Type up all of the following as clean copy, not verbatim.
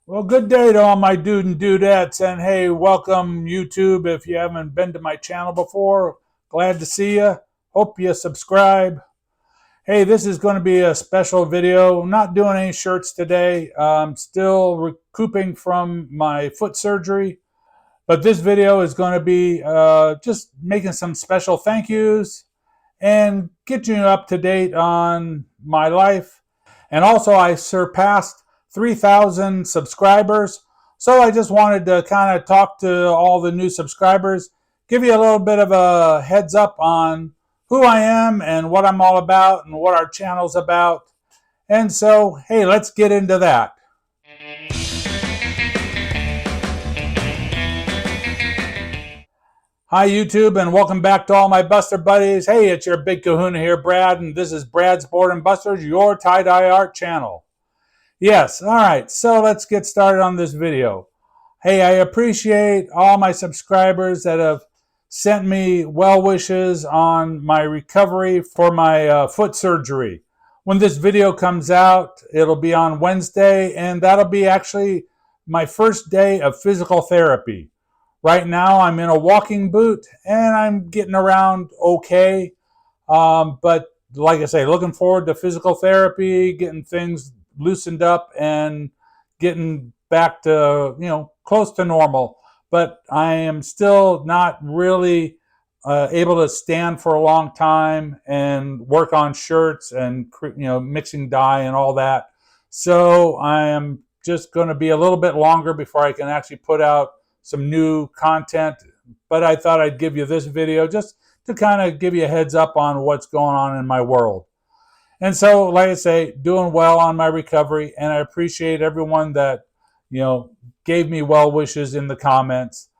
Well, good day to all my dude and dudettes, and hey, welcome YouTube. If you haven't been to my channel before, glad to see you. Hope you subscribe. Hey, this is going to be a special video. I'm not doing any shirts today. I'm still recouping from my foot surgery, but this video is going to be just making some special thank yous and getting you up to date on my life. And also, I surpassed 3,000 subscribers. So I just wanted to kind of talk to all the new subscribers, give you a little bit of a heads up on who I am and what I'm all about and what our channel's about. And so, hey, let's get into that. Hi, YouTube, and welcome back to all my Buster buddies. Hey, it's your big kahuna here, Brad, and this is Brad's Board and Busters, your tie-dye art channel. Yes, all right, so let's get started on this video. Hey, I appreciate all my subscribers that have sent me well wishes on my recovery for my foot surgery. When this video comes out, it'll be on Wednesday, and that'll be actually my first day of physical therapy. Right now, I'm in a walking boot, and I'm getting around okay. But like I say, looking forward to physical therapy, getting things loosened up, and getting back to, close to normal. But I am still not really able to stand for a long time and work on shirts and, mixing dye and all that. So I am just going to be a little bit longer before I can actually put out some new content. But I thought I'd give you this video just to kind of give you a heads up on what's going on in my world. And so, like I say, doing well on my recovery, and I appreciate everyone that, gave me well wishes in the comments.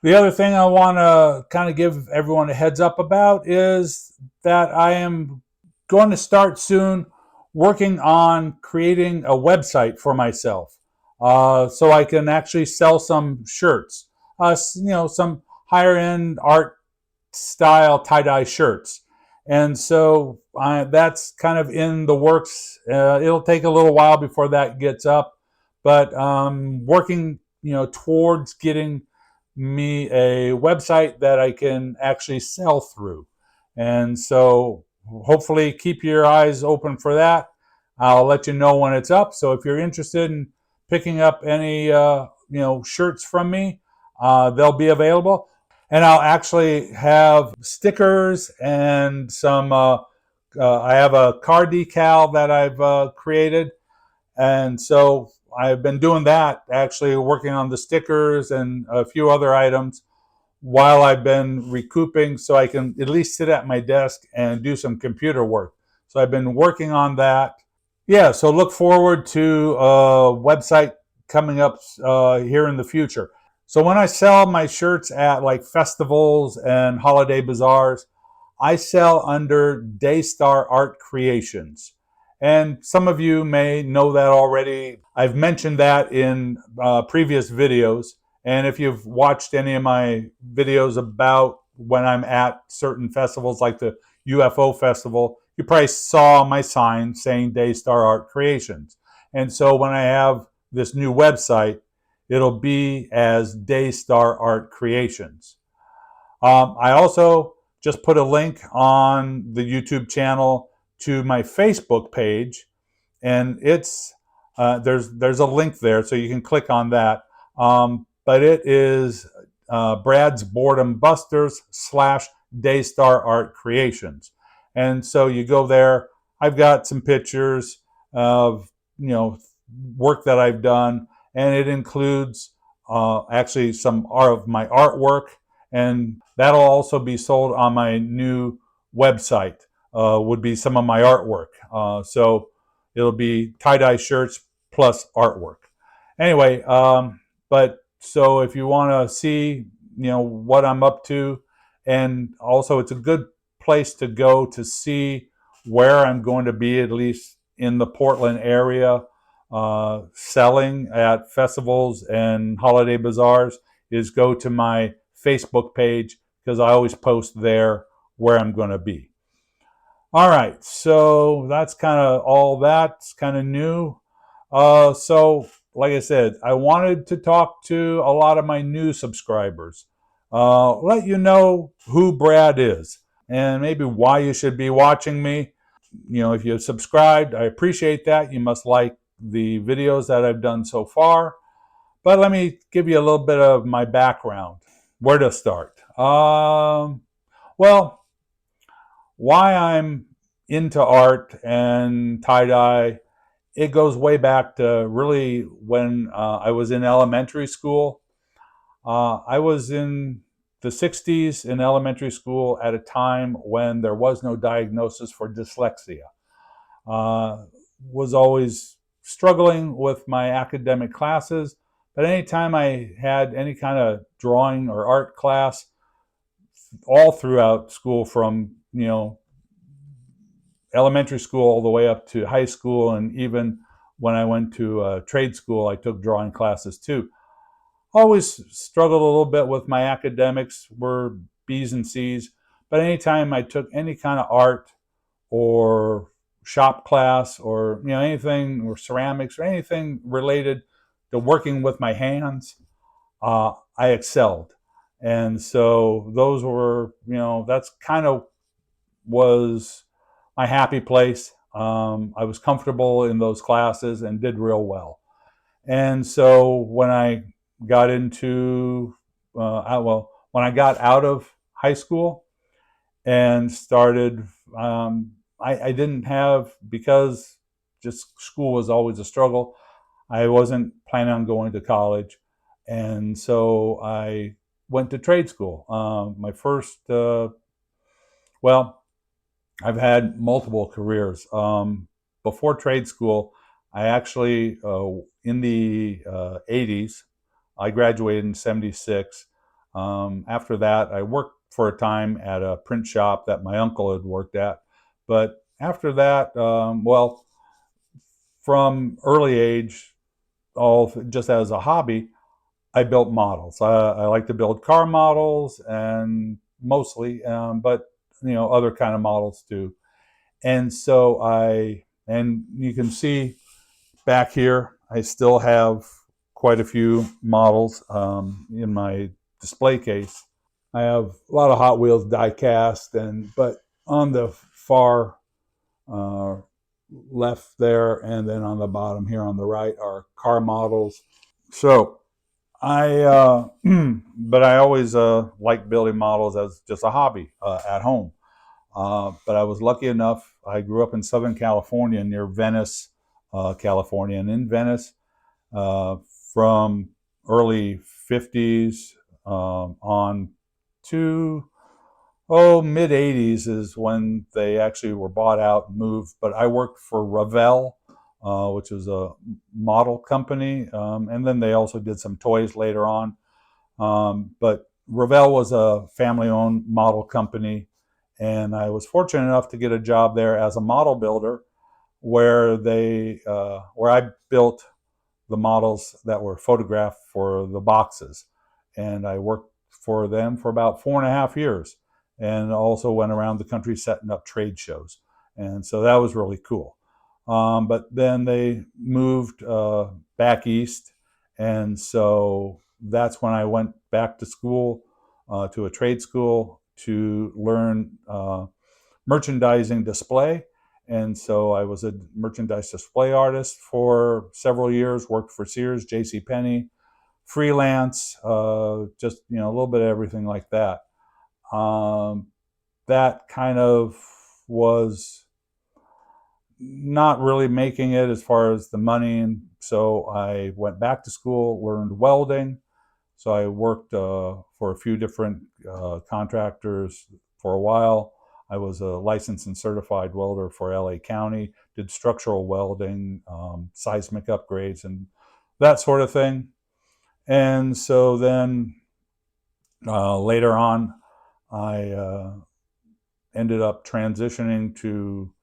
The other thing I want to kind of give everyone a heads up about is that I am going to start soon working on creating a website for myself, so I can actually sell some shirts, some higher end art style tie-dye shirts. And so that's kind of in the works. It'll take a little while before that gets up, but working, towards getting me a website that I can actually sell through. And so hopefully keep your eyes open for that. I'll let you know when it's up. So if you're interested in picking up any, shirts from me, they'll be available. And I'll actually have stickers and some, I have a car decal that I've created. And so I've been doing that, actually working on the stickers and a few other items while I've been recouping, so I can at least sit at my desk and do some computer work. So I've been working on that. Yeah, so look forward to a website coming up here in the future. So when I sell my shirts at like festivals and holiday bazaars, I sell under Daystar Art Creations. And some of you may know that already. I've mentioned that in previous videos. And if you've watched any of my videos about when I'm at certain festivals like the UFO Festival, you probably saw my sign saying Daystar Art Creations. And so when I have this new website, it'll be as Daystar Art Creations. I also just put a link on the YouTube channel to my Facebook page, and it's there's a link there, so you can click on that. But it is Brad's Boredom Busters / Daystar Art Creations, and so you go there. I've got some pictures of work that I've done, and it includes actually some of my artwork, and that'll also be sold on my new website. Would be some of my artwork. So it'll be tie-dye shirts plus artwork. Anyway, but so if you want to see, what I'm up to, and also it's a good place to go to see where I'm going to be, at least in the Portland area, selling at festivals and holiday bazaars, is go to my Facebook page, because I always post there where I'm going to be. All right, so that's kind of all that's kind of new. So like I said, I wanted to talk to a lot of my new subscribers. Let you know who Brad is and maybe why you should be watching me. You know, if you've subscribed, I appreciate that. You must like the videos that I've done so far. But let me give you a little bit of my background. Where to start? Well, why I'm into art and tie-dye, it goes way back to really when I was in elementary school. I was in the 60s in elementary school at a time when there was no diagnosis for dyslexia. Was always struggling with my academic classes, but anytime I had any kind of drawing or art class, all throughout school from, you know, elementary school all the way up to high school, and even when I went to trade school, I took drawing classes too. Always struggled a little bit with my academics, were B's and C's, but anytime I took any kind of art or shop class or, you know, anything, or ceramics or anything related to working with my hands, I excelled. And so those were, you know, that's kind of was my happy place. I was comfortable in those classes and did real well. And so when I got into, when I got out of high school and started, I didn't have, because just school was always a struggle, I wasn't planning on going to college. And so I went to trade school. My first, well, I've had multiple careers. Before trade school, I actually, in the 80s, I graduated in 76. After that, I worked for a time at a print shop that my uncle had worked at. But after that, well, from early age, all just as a hobby, I built models. I like to build car models and mostly, but you know, other kind of models too. And so and you can see back here, I still have quite a few models in my display case. I have a lot of Hot Wheels die cast, but on the far uh, left there, and then on the bottom here on the right are car models. So but I always liked building models as just a hobby at home. But I was lucky enough, I grew up in Southern California near Venice, California. And in Venice, uh, from early 50s on to, mid 80s is when they actually were bought out and moved. But I worked for Revell, which was a model company. And then they also did some toys later on. But Revell was a family-owned model company, and I was fortunate enough to get a job there as a model builder, where where I built the models that were photographed for the boxes, and I worked for them for about 4.5 years, and also went around the country setting up trade shows, and so that was really cool. But then they moved back east, and so that's when I went back to school, to a trade school, to learn merchandising display. And so I was a merchandise display artist for several years, worked for Sears, JCPenney, freelance, just, you know, a little bit of everything like that. That kind of was not really making it as far as the money. And so I went back to school, learned welding. So I worked for a few different contractors for a while. I was a licensed and certified welder for LA County, did structural welding, seismic upgrades, and that sort of thing. And so then later on, I ended up transitioning to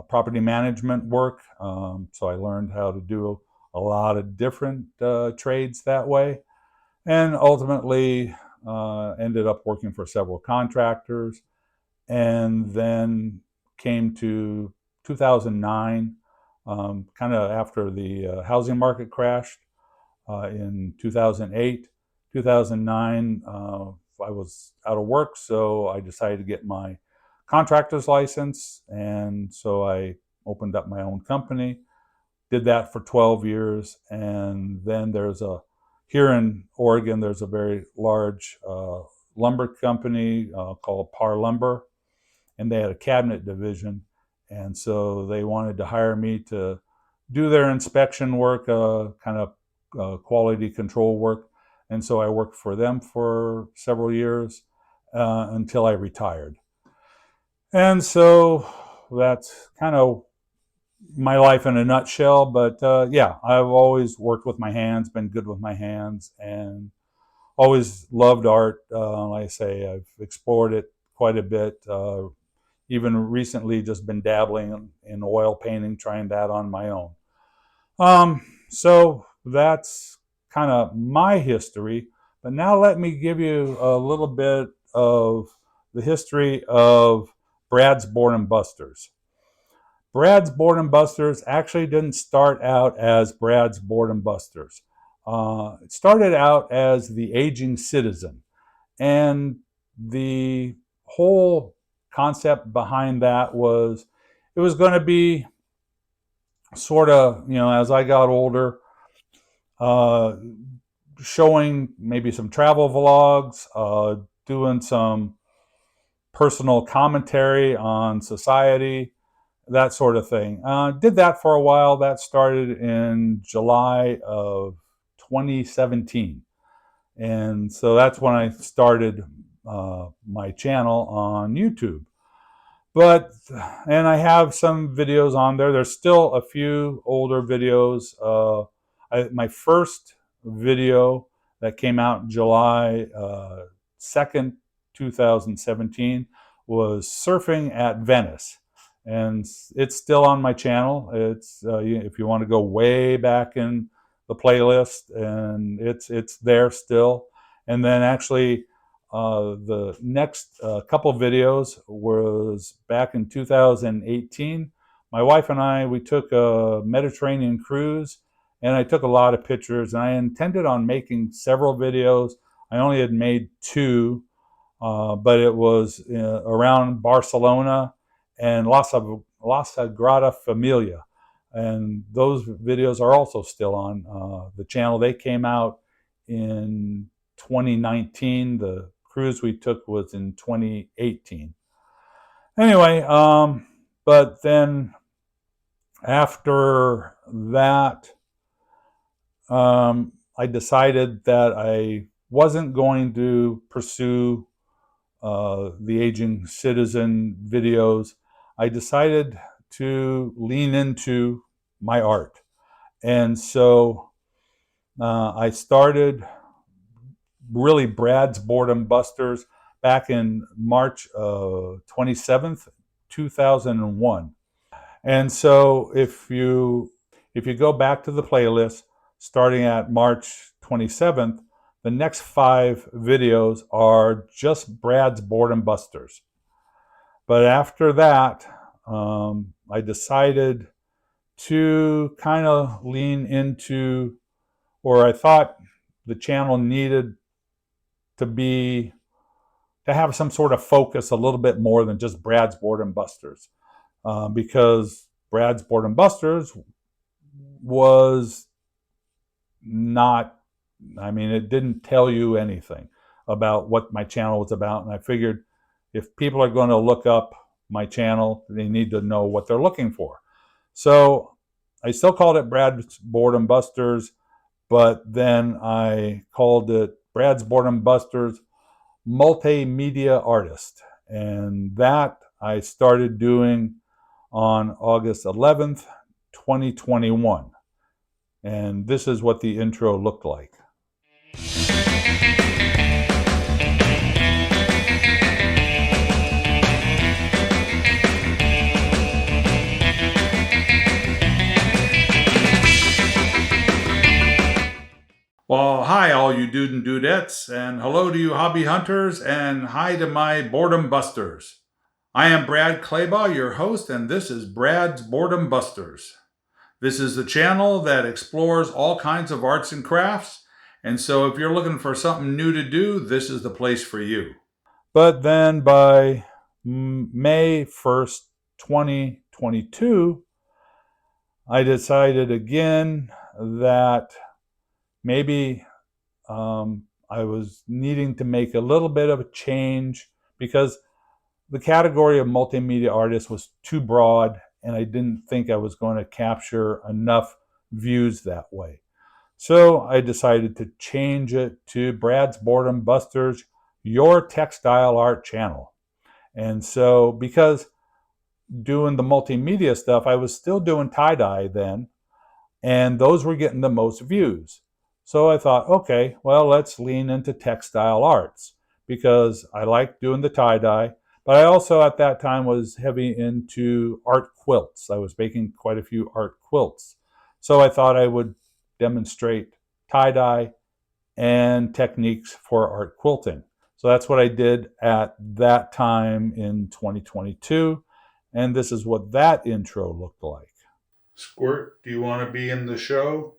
property management work. So I learned how to do a lot of different trades that way, and ultimately ended up working for several contractors. And then came to 2009. kind of after the housing market crashed in 2008. 2009, I was out of work, so I decided to get my contractor's license, and so I opened up my own company. Did that for 12 years, and then here in Oregon, there's a very large lumber company called Par Lumber, and they had a cabinet division, and so they wanted to hire me to do their inspection work, kind of quality control work, and so I worked for them for several years until I retired. And so that's kind of my life in a nutshell. But yeah, I've always worked with my hands, been good with my hands, and always loved art. Like I say, I've explored it quite a bit. Even recently, just been dabbling in oil painting, trying that on my own. So that's kind of my history. But now let me give you a little bit of the history of Brad's Boredom Busters. Brad's Boredom Busters actually didn't start out as Brad's Boredom Busters. It started out as the Aging Citizen. And the whole concept behind that was it was going to be sort of, as I got older, showing maybe some travel vlogs, doing some personal commentary on society, that sort of thing. Did that for a while. That started in July of 2017. And so that's when I started my channel on YouTube. And I have some videos on there. There's still a few older videos. My first video that came out July 2nd, 2017 was surfing at Venice. And it's still on my channel. It's if you want to go way back in the playlist, and it's there still. And then actually the next couple videos was back in 2018. My wife and I, we took a Mediterranean cruise, and I took a lot of pictures, and I intended on making several videos. I only had made two, but it was around Barcelona and La Sagrada Familia. And those videos are also still on the channel. They came out in 2019. The cruise we took was in 2018. Anyway, but then after that, I decided that I wasn't going to pursue the Aging Citizen videos. I decided to lean into my art. And so I started really Brad's Boredom Busters back in March 27th, 2001. And so if you go back to the playlist, starting at March 27th, the next 5 videos are just Brad's Boredom Busters. But after that, I decided to kind of lean into, or I thought the channel needed to have some sort of focus a little bit more than just Brad's Boredom Busters, because Brad's Boredom Busters was not, it didn't tell you anything about what my channel was about. And I figured if people are going to look up my channel, they need to know what they're looking for. So I still called it Brad's Boredom Busters, but then I called it Brad's Boredom Busters Multimedia Artist. And that I started doing on August 11th, 2021. And this is what the intro looked like. Well, hi all you dude and dudettes, and hello to you hobby hunters, and hi to my boredom busters. I am Brad Claybaugh, your host, and this is Brad's Boredom Busters. This is the channel that explores all kinds of arts and crafts. And so if you're looking for something new to do, this is the place for you. But then by May 1st, 2022, I decided again that maybe I was needing to make a little bit of a change because the category of multimedia artist was too broad and I didn't think I was going to capture enough views that way. So I decided to change it to Brad's Boredom Busters, your textile art channel. And so because doing the multimedia stuff, I was still doing tie-dye then, and those were getting the most views. So I thought, okay, well, let's lean into textile arts because I like doing the tie-dye, but I also at that time was heavy into art quilts. I was making quite a few art quilts. So I thought I would demonstrate tie-dye and techniques for art quilting. So that's what I did at that time in 2022. And this is what that intro looked like. Squirt, do you want to be in the show?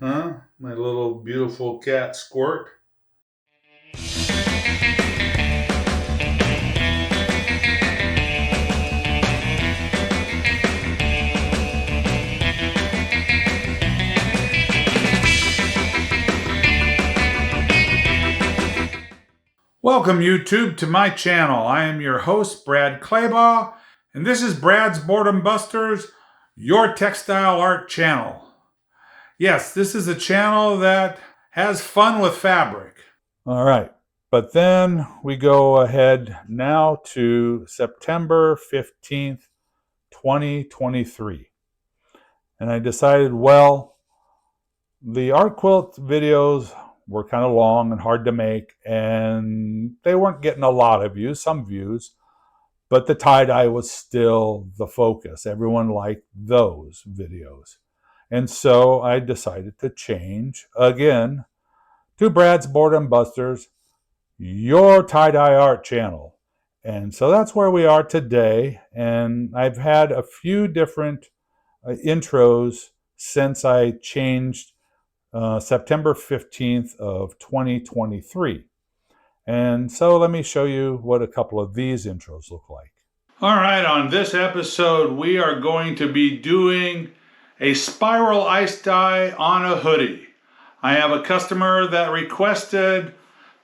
Huh? My little beautiful cat Squirt. Welcome YouTube to my channel. I am your host, Brad Claybaugh, and this is Brad's Boredom Busters, your textile art channel. Yes, this is a channel that has fun with fabric. All right, but then we go ahead now to September 15th, 2023. And I decided, well, the art quilt videos were kind of long and hard to make, and they weren't getting a lot of views, some views, but the tie-dye was still the focus. Everyone liked those videos. And so I decided to change again to Brad's Boredom Busters, your tie-dye art channel. And so that's where we are today. And I've had a few different intros since I changed September 15th of 2023. And so let me show you what a couple of these intros look like. All right, on this episode, we are going to be doing a spiral ice dye on a hoodie. I have a customer that requested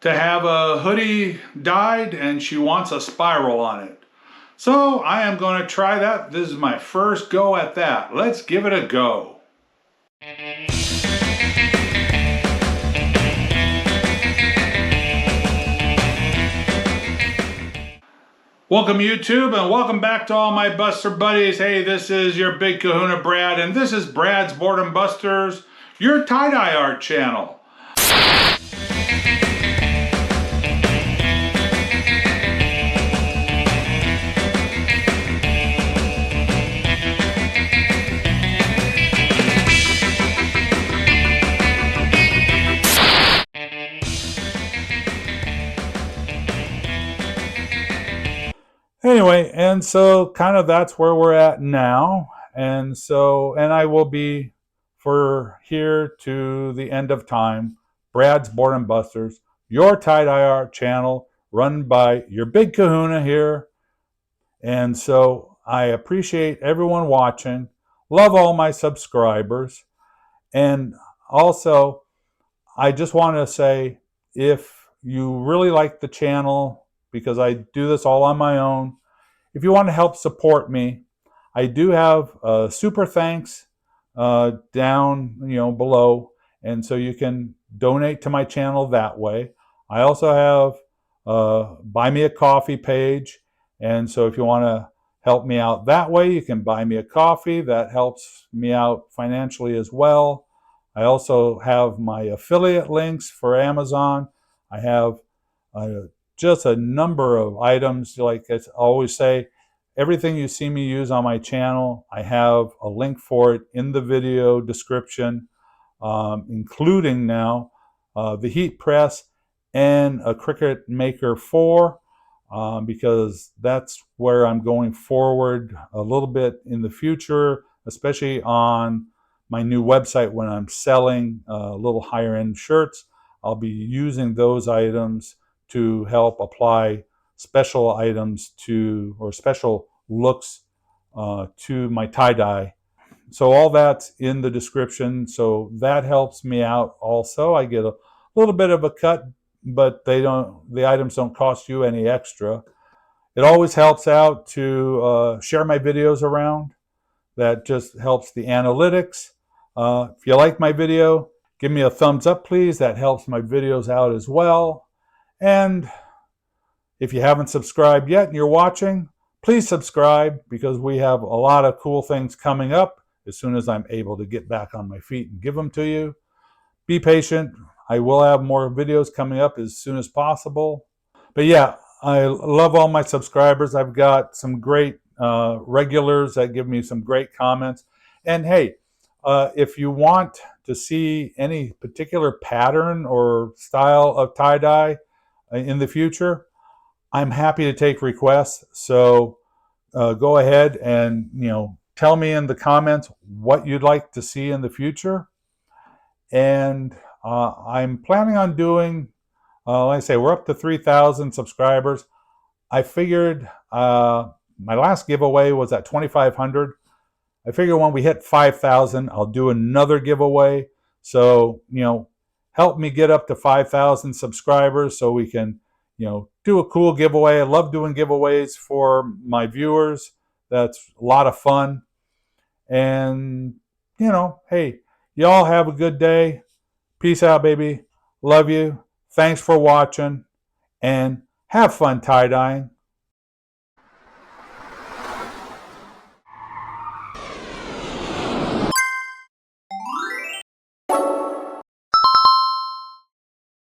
to have a hoodie dyed and she wants a spiral on it. So I am going to try that. This is my first go at that. Let's give it a go. Welcome YouTube and welcome back to all my Buster buddies. Hey, this is your big kahuna Brad and this is Brad's Boredom Busters, your tie-dye art channel. Anyway, and so kind of that's where we're at now. And so, and I will be for here to the end of time, Brad's Boredom Busters, your tie-dye art channel run by your big kahuna here. And so I appreciate everyone watching, love all my subscribers. And also, I just want to say, if you really like the channel, because I do this all on my own, if you want to help support me, I do have a super thanks down below, and so you can donate to my channel that way. I also have a buy me a coffee page, and so if you want to help me out that way, you can buy me a coffee. That helps me out financially as well. I also have my affiliate links for Amazon. I have just a number of items. Like I always say, everything you see me use on my channel, I have a link for it in the video description, including now the heat press and a Cricut Maker 4, because that's where I'm going forward a little bit in the future especially on my new website when I'm selling little higher end shirts. I'll be using those items to help apply special items to, or special looks to my tie-dye. So all that's in the description. So that helps me out also. I get a little bit of a cut, but the items don't cost you any extra. It always helps out to share my videos around. That just helps the analytics. If you like my video, give me a thumbs up, please. That helps my videos out as well. And if you haven't subscribed yet and you're watching, please subscribe, because we have a lot of cool things coming up as soon as I'm able to get back on my feet and give them to you. Be patient. I will have more videos coming up as soon as possible. But yeah, I love all my subscribers. I've got some great regulars that give me some great comments. And hey, if you want to see any particular pattern or style of tie-dye in the future, I'm happy to take requests. So go ahead and tell me in the comments what you'd like to see in the future. And I'm planning on doing, like I say, we're up to 3,000 subscribers. I figured my last giveaway was at 2,500. I figure when we hit 5,000, I'll do another giveaway. So, help me get up to 5,000 subscribers so we can, do a cool giveaway. I love doing giveaways for my viewers. That's a lot of fun. And, hey, y'all have a good day. Peace out, baby. Love you. Thanks for watching. And have fun tie-dyeing.